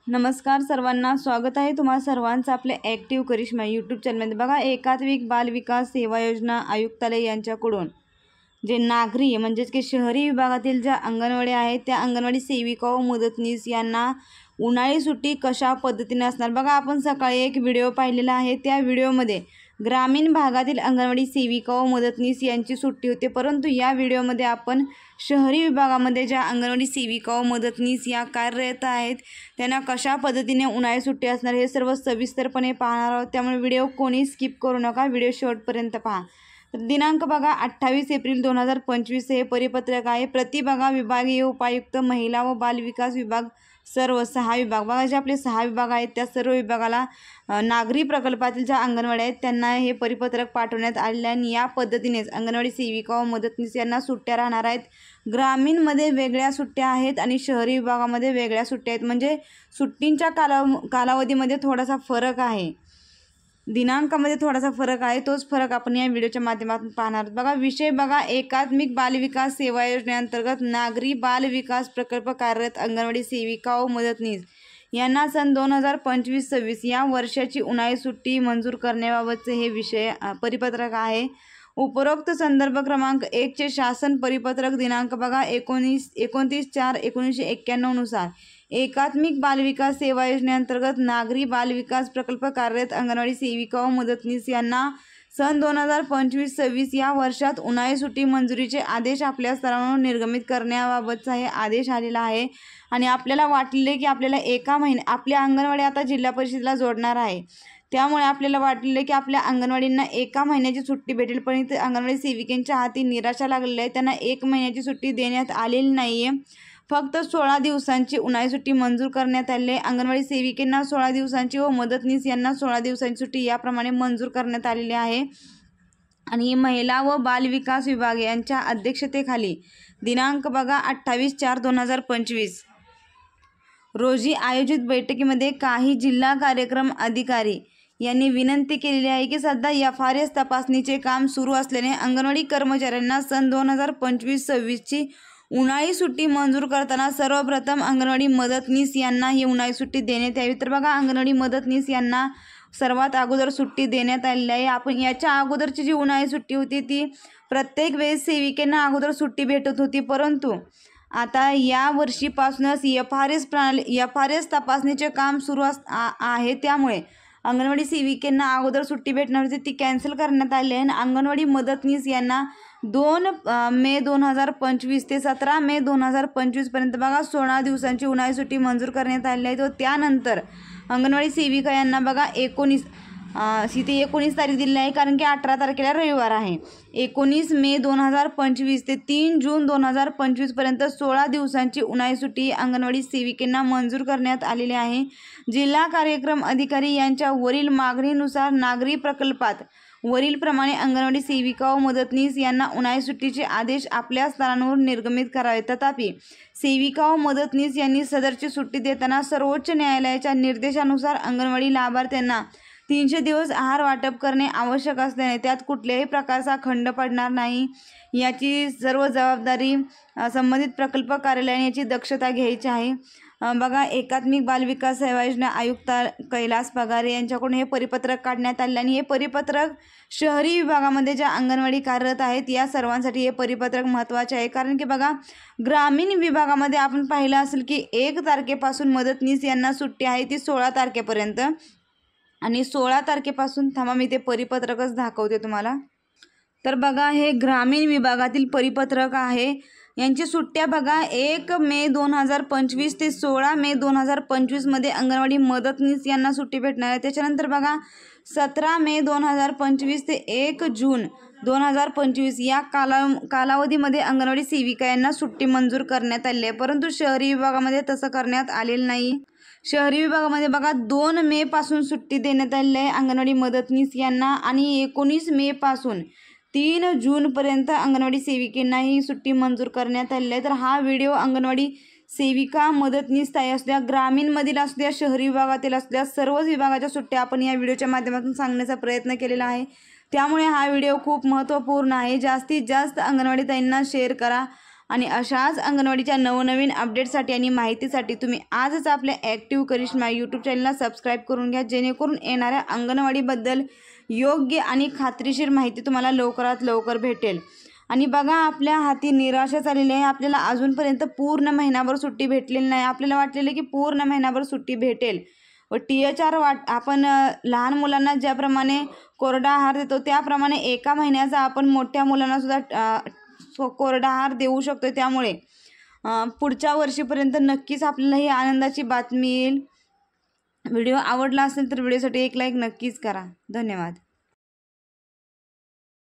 नमस्कार सर्वांना, स्वागत आहे तुम्हा सर्वांचं आपल्या ॲक्टिव्ह करिश्मा यूट्यूब चॅनलमध्ये। बघा, एकात्मिक बाल विकास सेवा योजना आयुक्तालय यांच्याकडून जे नागरी म्हणजेच की शहरी विभागातील ज्या अंगणवाडी आहेत त्या अंगणवाडी सेविका व मदतनीस यांना उन्हाळी सुट्टी कशा पद्धतीने असणार। बघा, आपण सकाळी एक व्हिडिओ पाहिलेला आहे, त्या व्हिडिओमध्ये ग्रामीण भागातील अंगणवाडी सेविका व मदतनीस यांची सुट्टी होते, परंतु या व्हिडिओमध्ये आपण शहरी विभागामध्ये ज्या अंगणवाडी सेविका व मदतनीस या कार्यरत आहेत त्यांना कशा पद्धतीने उन्हाळी सुट्टी असणार हे सर्व सविस्तरपणे पाहणार आहोत। त्यामुळे व्हिडिओ कोणी स्किप करू नका, व्हिडिओ शेवटपर्यंत पहा। तर दिनांक बघा 28 एप्रिल 2025 हे परिपत्रक आहे। प्रति बघा विभागीय उपायुक्त महिला व बाल विकास विभाग सर्व 6 विभाग, बघा जे आपले 6 विभाग आहेत त्या सर्व विभागाला नागरी प्रकल्पातील ज्या अंगणवाडी आहेत त्यांना हे परिपत्रक पाठवण्यात आलेले आहे। आणि या पद्धतीनेच अंगणवाडी सेविका व मदतनीस यांना सुट्ट्या राहणार आहेत। ग्रामीणमध्ये वेगळ्या सुट्ट्या आहेत आणि शहरी विभागामध्ये वेगळ्या सुट्ट्या आहेत, म्हणजे सुट्टींच्या कालावधीमध्ये थोडासा फरक आहे, दिनांकामध्ये थोडासा फरक आहे, तोच फरक आपण या व्हिडिओच्या माध्यमातून पाहणार आहोत। बघा, विषय बघा, एकात्मिक बाल विकास सेवा योजनेअंतर्गत नागरी बाल विकास प्रकल्प कार्यरत अंगणवाडी सेविका व मदतनीस यांना सन 2025-26 या वर्षाची उन्हाळी सुट्टी मंजूर करण्याबाबतचे हे विषय परिपत्रक आहे। उपरोक्त संदर्भ क्रमांक 1 चे शासन परिपत्रक दिनांक बघा 29/4/1991 नुसार एकात्मिक बाल विकास सेवा योजनेअंतर्गत नागरी बाल विकास प्रकल्प कार्यरत अंगणवाडी सेविका व मदतनीस यांना सन 2025-26 या वर्षात उन्हाळी सुट्टी मंजुरीचे आदेश आपल्या स्तरावर निर्गमित करण्याबाबतचा हे आदेश आलेला आहे। आणि आपल्याला वाटले की आपल्याला एका आपल्या अंगणवाडी आता जिल्हा परिषदेला जोडणार आहे, त्यामुळे आपल्याला वाटले की आपल्या अंगणवाडींना एका महिन्याची सुट्टी भेटेल, पण इथे अंगणवाडी सेविकांच्या हाती निराशा लागलेली आहे। त्यांना 1 महिन्याची सुट्टी देण्यात आलेली नाही आहे, फक्त 16 दिवसांची उन्हाळी सुट्टी मंजूर करण्यात आली आहे। अंगणवाडी सेविकांना 16 दिवसांची व मदतनीस यांना 16 दिवसांची सुट्टी याप्रमाणे मंजूर करण्यात आलेली आहे। आणि महिला व बाल विकास विभाग यांच्या अध्यक्षतेखाली दिनांक बघा 28/4/2025 रोजी आयोजित बैठकीमध्ये काही जिल्हा कार्यक्रम अधिकारी यांनी विनंती केलेली आहे की सध्या FRS तपासणीचे काम सुरू असल्याने अंगणवाडी कर्मचाऱ्यांना सन 2025-26 ची उन्हाळी सुट्टी मंजूर करताना सर्वप्रथम अंगणवाडी मदतनीस यांना ही उन्हाळी सुट्टी देण्यात यावी। तर बघा, अंगणवाडी मदतनीस यांना सर्वात अगोदर सुट्टी देण्यात आलेली आहे। आपण याच्या अगोदरची जी उन्हाळी सुट्टी होती ती प्रत्येक वेळेस सेविकांना अगोदर सुट्टी भेटत होती, परंतु आता या वर्षीपासूनच FRS तपासणीचे काम सुरू आहे, त्यामुळे अंगणवाडी सेविकांना अगोदर सुट्टी भेटणार होती ती कॅन्सल करण्यात आली आहे। अंगणवाडी मदतनीस यांना 2 मे 2025 ते 17 मे 2025 पर्यंत बघा 16 दिवसांची उन्हाळी सुट्टी मंजूर करण्यात आली आहे। तो त्यानंतर अंगणवाडी सेविका यांना बघा 19 तारीख दिली आहे, कारण की 18 तारखेला रविवार आहे। 19 मे 2025 ते 3 जून 2025 पर्यंत 16 दिवसांची उन्हाळी सुट्टी अंगणवाडी सेविकांना मंजूर करण्यात आलेली आहे। जिल्हा कार्यक्रम अधिकारी यांच्या वरील मागणीनुसार नागरी प्रकल्पात वरीलप्रमाणे अंगणवाडी सेविका व मदतनीस यांना उन्हाळी सुट्टीचे आदेश आपल्या स्तरांवर निर्गमित करावे। तथापि सेविका व मदतनीस यांनी सदरची सुट्टी देताना सर्वोच्च न्यायालयाच्या निर्देशानुसार अंगणवाडी लाभार्थ्यांना 300 दिवस आहार वाटप करणे आवश्यक असल्याने त्यात कुठल्याही प्रकारचा खंड पडणार नाही, याची सर्व जबाबदारी संबंधित प्रकल्प कार्यालयाने याची दक्षता घ्यायची आहे। बघा, एकात्मिक बाल विकास सेवा योजना आयुक्त कैलास पगारे यांच्याकडून हे परिपत्रक काढण्यात आले आणि हे परिपत्रक शहरी विभागामध्ये ज्या अंगणवाडी कार्यरत आहेत या सर्वांसाठी हे परिपत्रक महत्त्वाचे आहे। कारण की बघा, ग्रामीण विभागामध्ये आपण पाहिलं असेल की 1 तारखेपासून मदतनीस यांना सुट्टी आहे ती 16 तारखेपर्यंत, आणि 16 तारखेपासून थांबा मी ते परिपत्रकच दाखवते तुम्हाला। तर बघा, हे ग्रामीण विभागातील परिपत्रक आहे, यांची सुट्ट्या बघा 1 मे 2025 ते 16 मे 2025 मध्ये अंगणवाडी मदतनीस यांना सुट्टी भेटणार आहे। त्याच्यानंतर बघा 17 मे 2025 ते 1 जून 2025 या कालावधीमध्ये अंगणवाडी सेविका यांना सुट्टी मंजूर करण्यात आली आहे, परंतु शहरी विभागामध्ये तसं करण्यात आलेलं नाही। शहरी विभागामध्ये बघा 2 मे पासून सुट्टी देण्यात आलेली आहे अंगणवाडी मदतनीस यांना, आणि 19 मे पासून 3 जूनपर्यंत अंगणवाडी सेविकांना ही सुट्टी मंजूर करण्यात आलेली आहे। तर हा व्हिडिओ अंगणवाडी सेविका मदतनीस ताई असू द्या, ग्रामीणमधील असू द्या, शहरी विभागातील असू द्या, सर्वच विभागाच्या सुट्ट्या आपण या व्हिडिओच्या माध्यमातून सांगण्याचा प्रयत्न केलेला आहे, त्यामुळे हा व्हिडिओ खूप महत्त्वपूर्ण आहे। जास्तीत जास्त अंगणवाडी ताईंना शेअर करा आणि अशाच अंगणवाडीच्या नवनवीन अपडेटसाठी आणि माहितीसाठी तुम्ही आजच आपल्या ॲक्टिव्ह करिश्मा यूट्यूब चॅनलला सबस्क्राईब करून घ्या, जेणेकरून येणाऱ्या अंगणवाडीबद्दल योग्य आणि खात्रीशीर माहिती तुम्हाला लवकरात लवकर भेटेल। आणि बघा, आपल्या हाती निराशा झालेली आहे। आपल्याला अजूनपर्यंत पूर्ण महिनाभर सुट्टी भेटलेली नाही। आपल्याला वाटलेलं की पूर्ण महिनाभर सुट्टी भेटेल व THR आपण लहान मुलांना ज्याप्रमाणे कोरडा आहार देतो त्याप्रमाणे एका महिन्याचा आपण मोठ्या मुलांना सुद्धा कोरडा आहार देऊ शकतो। त्यामुळे पुढच्या वर्षीपर्यंत नक्कीच आपल्याला ही आनंदाची बातमी येईल। व्हिडिओ आवडला असेल तर व्हिडिओसाठी एक लाईक नक्कीच करा। धन्यवाद।